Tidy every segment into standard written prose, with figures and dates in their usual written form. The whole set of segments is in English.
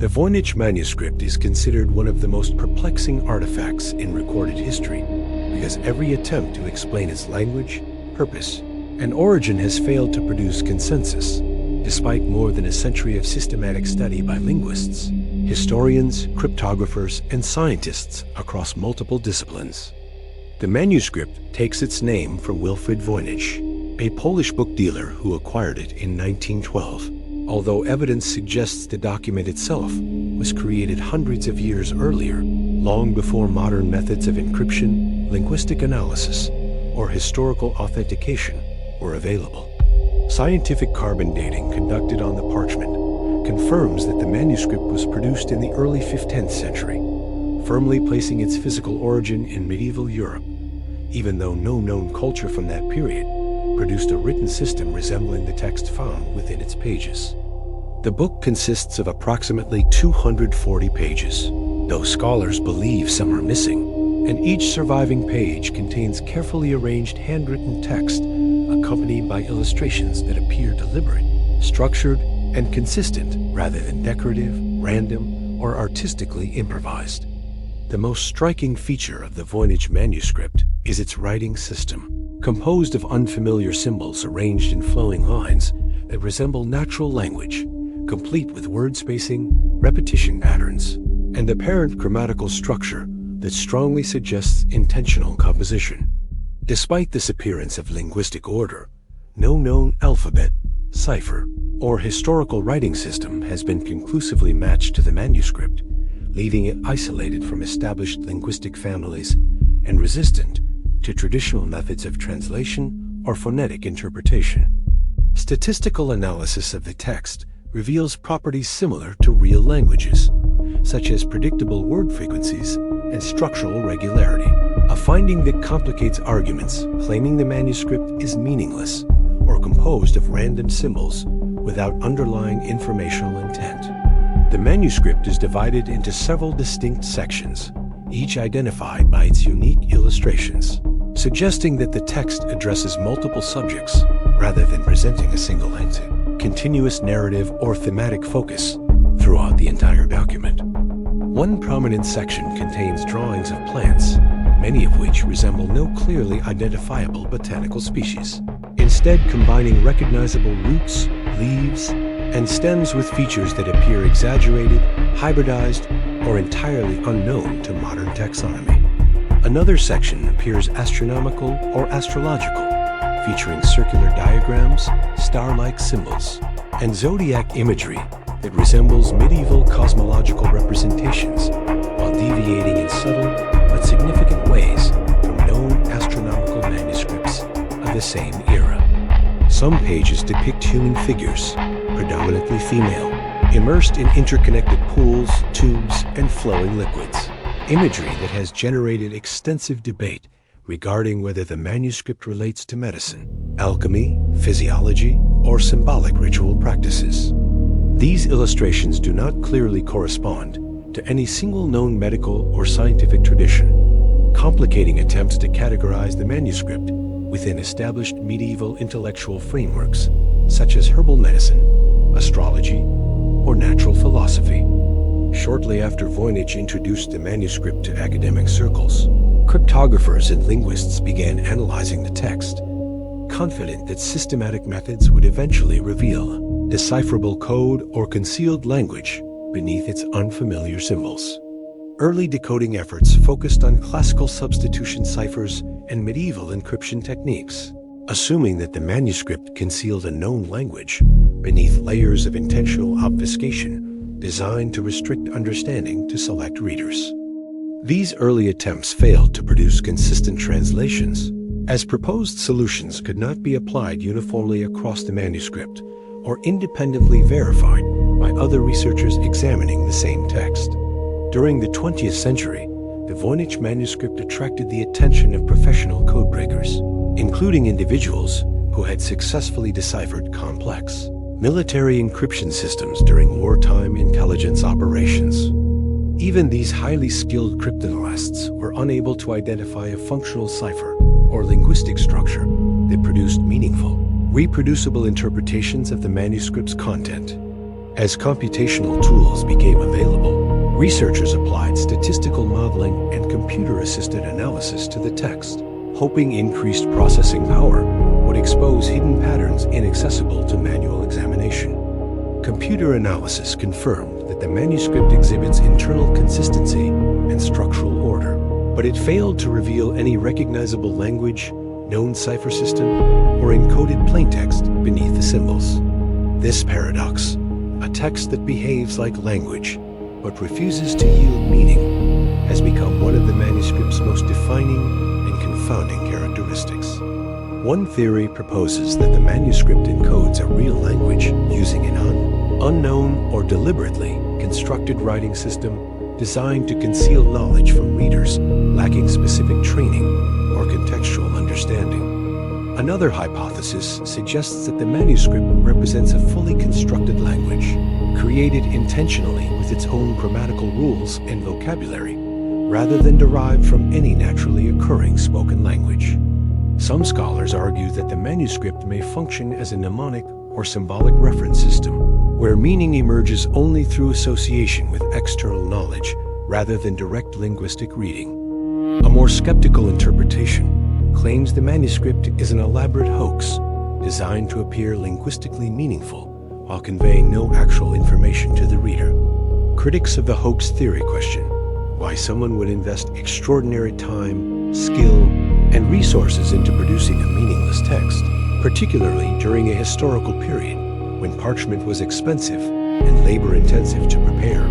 The Voynich Manuscript is considered one of the most perplexing artifacts in recorded history because every attempt to explain its language, purpose, and origin has failed to produce consensus, despite more than a century of systematic study by linguists, historians, cryptographers, and scientists across multiple disciplines. The manuscript takes its name from Wilfrid Voynich, a Polish book dealer who acquired it in 1912. Although evidence suggests the document itself was created hundreds of years earlier, long before modern methods of encryption, linguistic analysis, or historical authentication were available. Scientific carbon dating conducted on the parchment confirms that the manuscript was produced in the early 15th century, firmly placing its physical origin in medieval Europe, even though no known culture from that period produced a written system resembling the text found within its pages. The book consists of approximately 240 pages, though scholars believe some are missing, and each surviving page contains carefully arranged handwritten text accompanied by illustrations that appear deliberate, structured, and consistent rather than decorative, random, or artistically improvised. The most striking feature of the Voynich manuscript is its writing system, composed of unfamiliar symbols arranged in flowing lines that resemble natural language, complete with word spacing, repetition patterns, and apparent grammatical structure that strongly suggests intentional composition. Despite this appearance of linguistic order, no known alphabet, cipher, or historical writing system has been conclusively matched to the manuscript, leaving it isolated from established linguistic families and resistant to traditional methods of translation or phonetic interpretation. Statistical analysis of the text reveals properties similar to real languages, such as predictable word frequencies and structural regularity, a finding that complicates arguments claiming the manuscript is meaningless or composed of random symbols without underlying informational intent. The manuscript is divided into several distinct sections, each identified by its unique illustrations, suggesting that the text addresses multiple subjects rather than presenting a single continuous narrative or thematic focus throughout the entire document. One prominent section contains drawings of plants, many of which resemble no clearly identifiable botanical species, instead combining recognizable roots, leaves, and stems with features that appear exaggerated, hybridized, or entirely unknown to modern taxonomy. Another section appears astronomical or astrological, featuring circular diagrams, star-like symbols, and zodiac imagery that resembles medieval cosmological representations while deviating in subtle but significant ways from known astronomical manuscripts of the same era. Some pages depict human figures, predominantly female, immersed in interconnected pools, tubes, and flowing liquids, imagery that has generated extensive debate regarding whether the manuscript relates to medicine, alchemy, physiology, or symbolic ritual practices. These illustrations do not clearly correspond to any single known medical or scientific tradition, complicating attempts to categorize the manuscript within established medieval intellectual frameworks such as herbal medicine, astrology, or natural philosophy. Shortly after Voynich introduced the manuscript to academic circles, cryptographers and linguists began analyzing the text, confident that systematic methods would eventually reveal decipherable code or concealed language beneath its unfamiliar symbols. Early decoding efforts focused on classical substitution ciphers and medieval encryption techniques, assuming that the manuscript concealed a known language beneath layers of intentional obfuscation designed to restrict understanding to select readers. These early attempts failed to produce consistent translations, as proposed solutions could not be applied uniformly across the manuscript or independently verified by other researchers examining the same text. During the 20th century, the Voynich manuscript attracted the attention of professional codebreakers, including individuals who had successfully deciphered complex military encryption systems during wartime intelligence operations. Even these highly skilled cryptanalysts were unable to identify a functional cipher or linguistic structure that produced meaningful, reproducible interpretations of the manuscript's content. As computational tools became available, researchers applied statistical modeling and computer-assisted analysis to the text, hoping increased processing power would expose hidden patterns inaccessible to manual examination. Computer analysis confirmed that the manuscript exhibits internal consistency and structural order, but it failed to reveal any recognizable language, known cipher system, or encoded plaintext beneath the symbols. This paradox, a text that behaves like language but refuses to yield meaning, has become one of the manuscript's most defining and confounding characteristics. One theory proposes that the manuscript encodes a real language using an unknown or deliberately constructed writing system designed to conceal knowledge from readers lacking specific training or contextual understanding. Another hypothesis suggests that the manuscript represents a fully constructed language, created intentionally with its own grammatical rules and vocabulary, rather than derived from any naturally occurring spoken language. Some scholars argue that the manuscript may function as a mnemonic or symbolic reference system, where meaning emerges only through association with external knowledge rather than direct linguistic reading. A more skeptical interpretation claims the manuscript is an elaborate hoax designed to appear linguistically meaningful while conveying no actual information to the reader. Critics of the hoax theory question why someone would invest extraordinary time, skill, and resources into producing a meaningless text, particularly during a historical period when parchment was expensive and labor-intensive to prepare.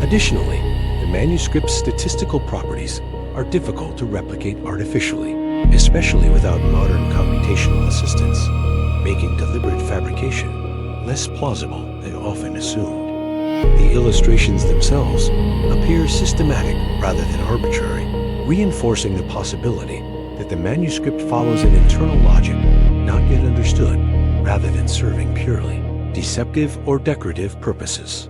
Additionally, the manuscript's statistical properties are difficult to replicate artificially, especially without modern computational assistance, making deliberate fabrication less plausible than often assumed. The illustrations themselves appear systematic rather than arbitrary, reinforcing the possibility that the manuscript follows an internal logic not yet understood, rather than serving purely deceptive or decorative purposes.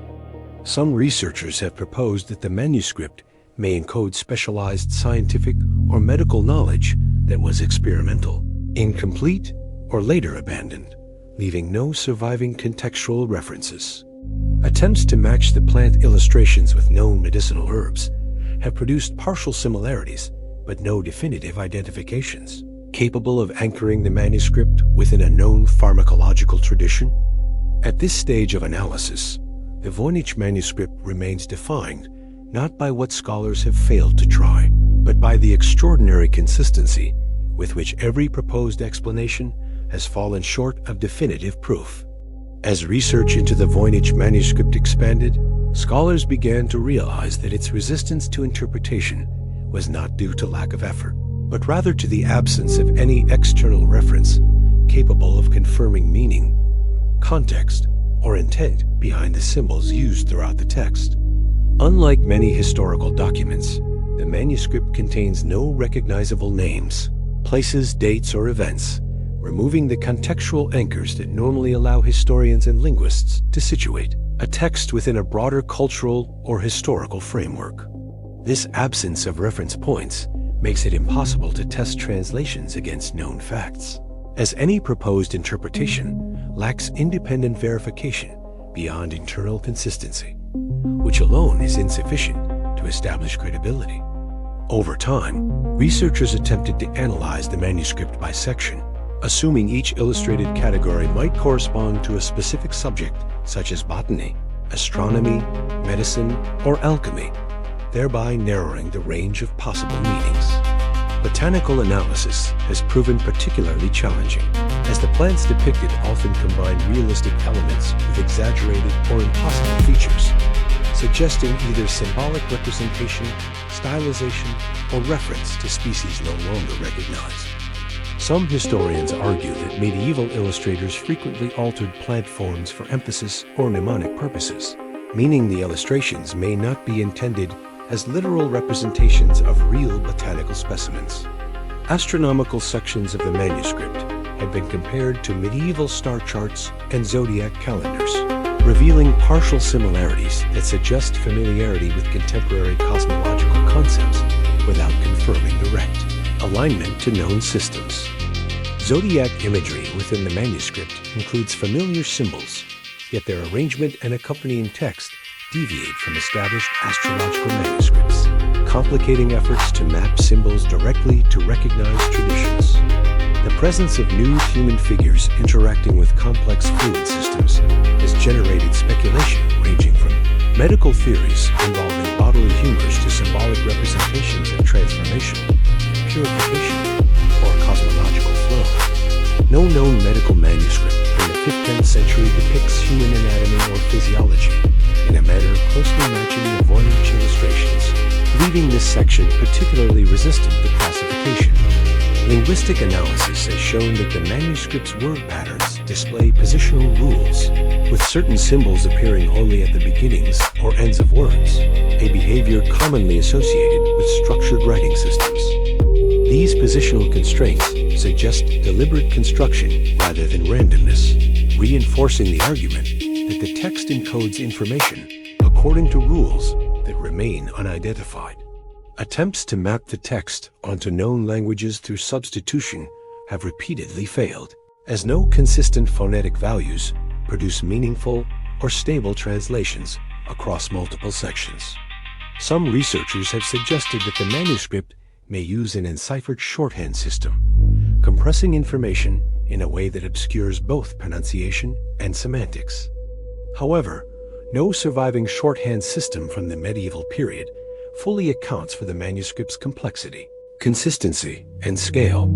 Some researchers have proposed that the manuscript may encode specialized scientific or medical knowledge that was experimental, incomplete, or later abandoned, leaving no surviving contextual references. Attempts to match the plant illustrations with known medicinal herbs have produced partial similarities, but no definitive identifications, capable of anchoring the manuscript within a known pharmacological tradition. At this stage of analysis, the Voynich Manuscript remains defined not by what scholars have failed to try, but by the extraordinary consistency with which every proposed explanation has fallen short of definitive proof. As research into the Voynich Manuscript expanded, scholars began to realize that its resistance to interpretation was not due to lack of effort, but rather to the absence of any external reference capable of confirming meaning, context, or intent behind the symbols used throughout the text. Unlike many historical documents, the manuscript contains no recognizable names, places, dates, or events, removing the contextual anchors that normally allow historians and linguists to situate a text within a broader cultural or historical framework. This absence of reference points makes it impossible to test translations against known facts, as any proposed interpretation lacks independent verification beyond internal consistency, which alone is insufficient to establish credibility. Over time, researchers attempted to analyze the manuscript by section, assuming each illustrated category might correspond to a specific subject such as botany, astronomy, medicine, or alchemy, thereby narrowing the range of possible meanings. Botanical analysis has proven particularly challenging, as the plants depicted often combine realistic elements with exaggerated or impossible features, suggesting either symbolic representation, stylization, or reference to species no longer recognized. Some historians argue that medieval illustrators frequently altered plant forms for emphasis or mnemonic purposes, meaning the illustrations may not be intended as literal representations of real botanical specimens. Astronomical sections of the manuscript have been compared to medieval star charts and zodiac calendars, revealing partial similarities that suggest familiarity with contemporary cosmological concepts without confirming direct alignment to known systems. Zodiac imagery within the manuscript includes familiar symbols, yet their arrangement and accompanying text deviate from established astrological manuscripts, complicating efforts to map symbols directly to recognized traditions. The presence of nude human figures interacting with complex fluid systems has generated speculation ranging from medical theories involving bodily humors to symbolic representations of transformation, purification, or cosmological flow. No known medical manuscript from the 15th century depicts human anatomy or physiology in a manner closely matching the Voynich illustrations, leaving this section particularly resistant to classification. Linguistic analysis has shown that the manuscript's word patterns display positional rules, with certain symbols appearing only at the beginnings or ends of words, a behavior commonly associated with structured writing systems. These positional constraints suggest deliberate construction rather than randomness, reinforcing the argument that the text encodes information according to rules that remain unidentified. Attempts to map the text onto known languages through substitution have repeatedly failed, as no consistent phonetic values produce meaningful or stable translations across multiple sections. Some researchers have suggested that the manuscript may use an enciphered shorthand system, compressing information in a way that obscures both pronunciation and semantics. However, no surviving shorthand system from the medieval period fully accounts for the manuscript's complexity, consistency, and scale.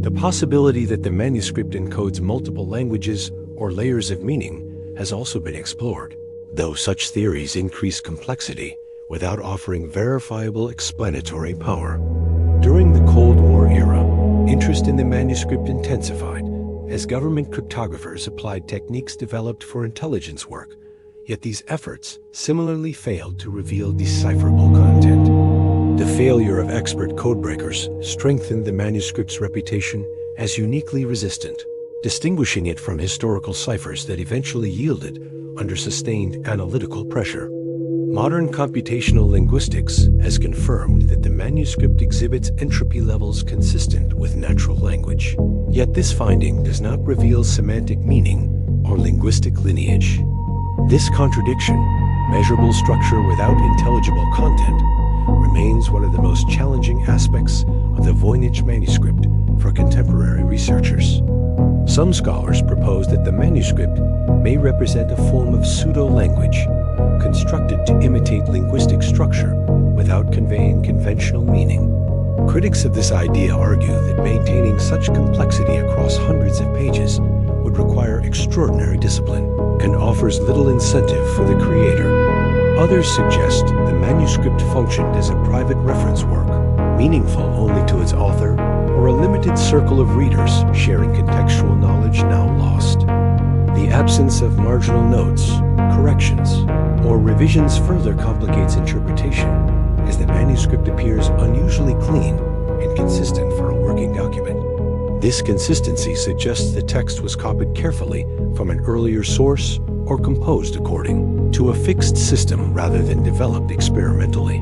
The possibility that the manuscript encodes multiple languages or layers of meaning has also been explored, though such theories increase complexity without offering verifiable explanatory power. During the Cold War era, interest in the manuscript intensified as government cryptographers applied techniques developed for intelligence work, yet these efforts similarly failed to reveal decipherable content. The failure of expert codebreakers strengthened the manuscript's reputation as uniquely resistant, distinguishing it from historical ciphers that eventually yielded under sustained analytical pressure. Modern computational linguistics has confirmed that the manuscript exhibits entropy levels consistent with natural language. Yet this finding does not reveal semantic meaning or linguistic lineage. This contradiction, measurable structure without intelligible content, remains one of the most challenging aspects of the Voynich Manuscript for contemporary researchers. Some scholars propose that the manuscript may represent a form of pseudo-language, constructed to imitate linguistic structure without conveying conventional meaning. Critics of this idea argue that maintaining such complexity across hundreds of pages would require extraordinary discipline and offers little incentive for the creator. Others suggest the manuscript functioned as a private reference work, meaningful only to its author or a limited circle of readers sharing contextual knowledge now lost. The absence of marginal notes, corrections, or revisions further complicates interpretation, as the manuscript appears unusually clean and consistent for a working document. This consistency suggests the text was copied carefully from an earlier source or composed according to a fixed system rather than developed experimentally.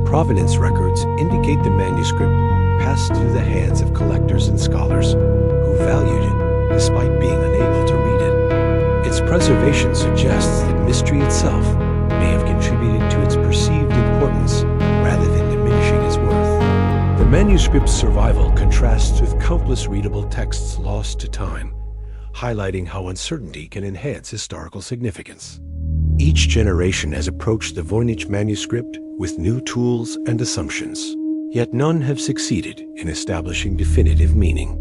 Provenance records indicate the manuscript passed through the hands of collectors and scholars who valued it despite being unable to read it. Its preservation suggests that mystery itself may have contributed to its perceived importance rather than diminishing its worth. The manuscript's survival contrasts with countless readable texts lost to time, highlighting how uncertainty can enhance historical significance. Each generation has approached the Voynich manuscript with new tools and assumptions, yet none have succeeded in establishing definitive meaning.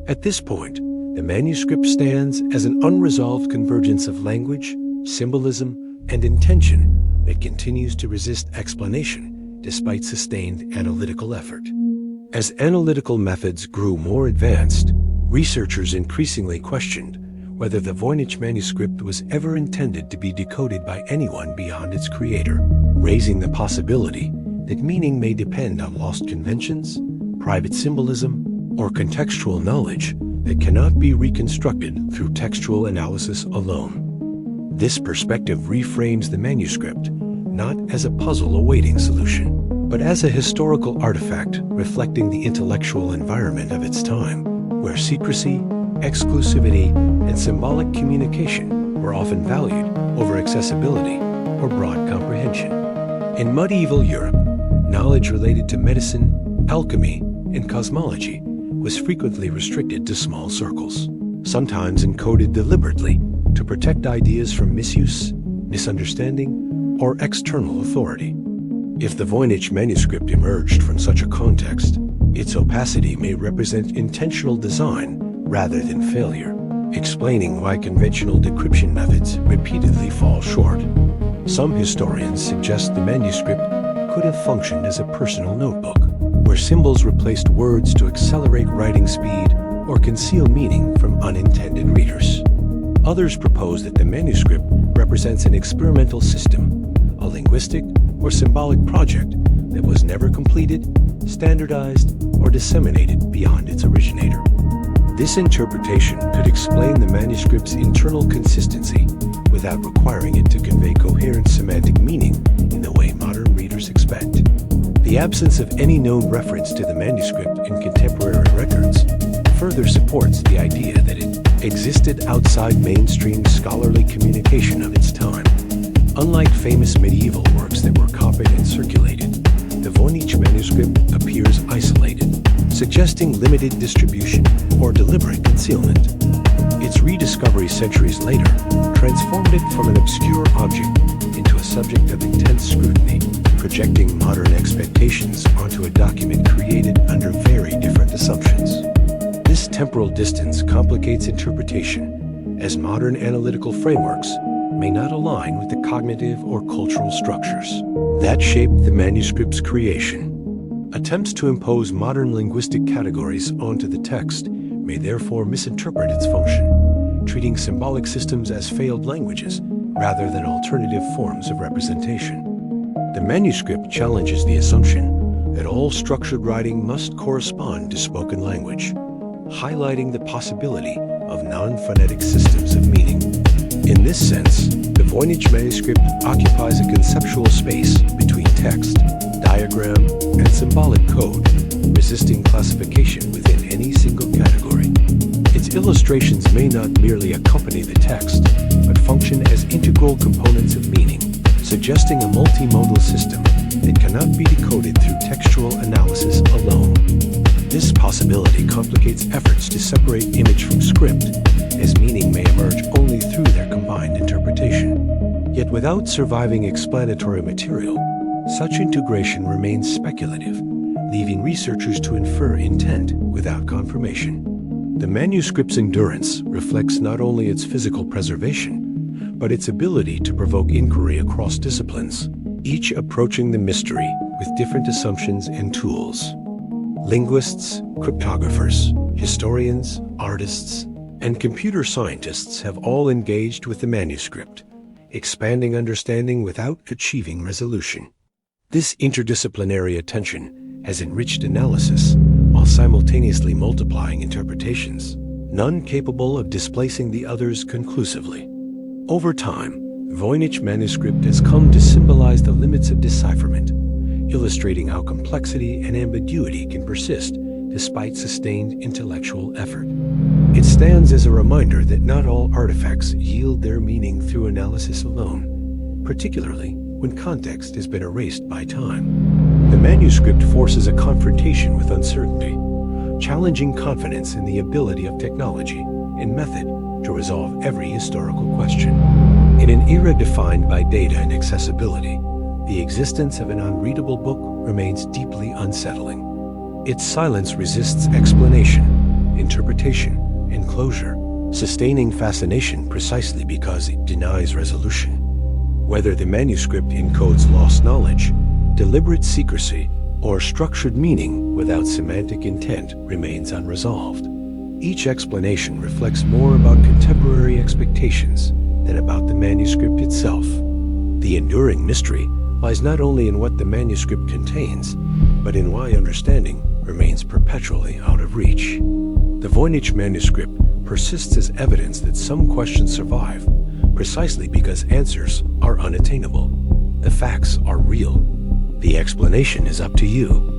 At this point, the manuscript stands as an unresolved convergence of language, symbolism, and intention that continues to resist explanation despite sustained analytical effort. As analytical methods grew more advanced, researchers increasingly questioned whether the Voynich manuscript was ever intended to be decoded by anyone beyond its creator, raising the possibility that meaning may depend on lost conventions, private symbolism, or contextual knowledge that cannot be reconstructed through textual analysis alone. This perspective reframes the manuscript not as a puzzle awaiting solution, but as a historical artifact reflecting the intellectual environment of its time, where secrecy, exclusivity, and symbolic communication were often valued over accessibility or broad comprehension. In medieval Europe, knowledge related to medicine, alchemy, and cosmology was frequently restricted to small circles, sometimes encoded deliberately to protect ideas from misuse, misunderstanding, or external authority. If the Voynich Manuscript emerged from such a context, its opacity may represent intentional design rather than failure, explaining why conventional decryption methods repeatedly fall short. Some historians suggest the manuscript could have functioned as a personal notebook, where symbols replaced words to accelerate writing speed or conceal meaning from unintended readers. Others propose that the manuscript represents an experimental system, a linguistic or symbolic project that was never completed, standardized, or disseminated beyond its originator. This interpretation could explain the manuscript's internal consistency without requiring it to convey coherent semantic meaning in the way modern readers expect. The absence of any known reference to the manuscript in contemporary records further supports the idea that it existed outside mainstream scholarly communication of its time. Unlike famous medieval works that were copied and circulated, the Voynich Manuscript appears isolated, suggesting limited distribution or deliberate concealment. Its rediscovery centuries later transformed it from an obscure object into a subject of intense scrutiny, projecting modern expectations onto a document created under very different assumptions. This temporal distance complicates interpretation, as modern analytical frameworks may not align with the cognitive or cultural structures that shaped the manuscript's creation. Attempts to impose modern linguistic categories onto the text may therefore misinterpret its function, treating symbolic systems as failed languages rather than alternative forms of representation. The manuscript challenges the assumption that all structured writing must correspond to spoken language, highlighting the possibility of non-phonetic systems of meaning. In this sense, the Voynich Manuscript occupies a conceptual space between text, diagram, and symbolic code, resisting classification within any single category. Its illustrations may not merely accompany the text, but function as integral components of meaning, suggesting a multimodal system that cannot be decoded through textual analysis alone. This possibility complicates efforts to separate image from script, as meaning may emerge only through their combined interpretation. Yet without surviving explanatory material, such integration remains speculative, leaving researchers to infer intent without confirmation. The manuscript's endurance reflects not only its physical preservation, but its ability to provoke inquiry across disciplines, each approaching the mystery with different assumptions and tools. Linguists, cryptographers, historians, artists, and computer scientists have all engaged with the manuscript, expanding understanding without achieving resolution. This interdisciplinary attention has enriched analysis while simultaneously multiplying interpretations, none capable of displacing the others conclusively. Over time, Voynich Manuscript has come to symbolize the limits of decipherment, illustrating how complexity and ambiguity can persist despite sustained intellectual effort. It stands as a reminder that not all artifacts yield their meaning through analysis alone, particularly when context has been erased by time. The manuscript forces a confrontation with uncertainty, challenging confidence in the ability of technology and method to resolve every historical question. In an era defined by data and accessibility, the existence of an unreadable book remains deeply unsettling. Its silence resists explanation, interpretation, and closure, sustaining fascination precisely because it denies resolution. Whether the manuscript encodes lost knowledge, deliberate secrecy, or structured meaning without semantic intent remains unresolved. Each explanation reflects more about contemporary expectations than about the manuscript itself. The enduring mystery lies not only in what the manuscript contains, but in why understanding remains perpetually out of reach. The Voynich Manuscript persists as evidence that some questions survive, precisely because answers are unattainable. The facts are real. The explanation is up to you.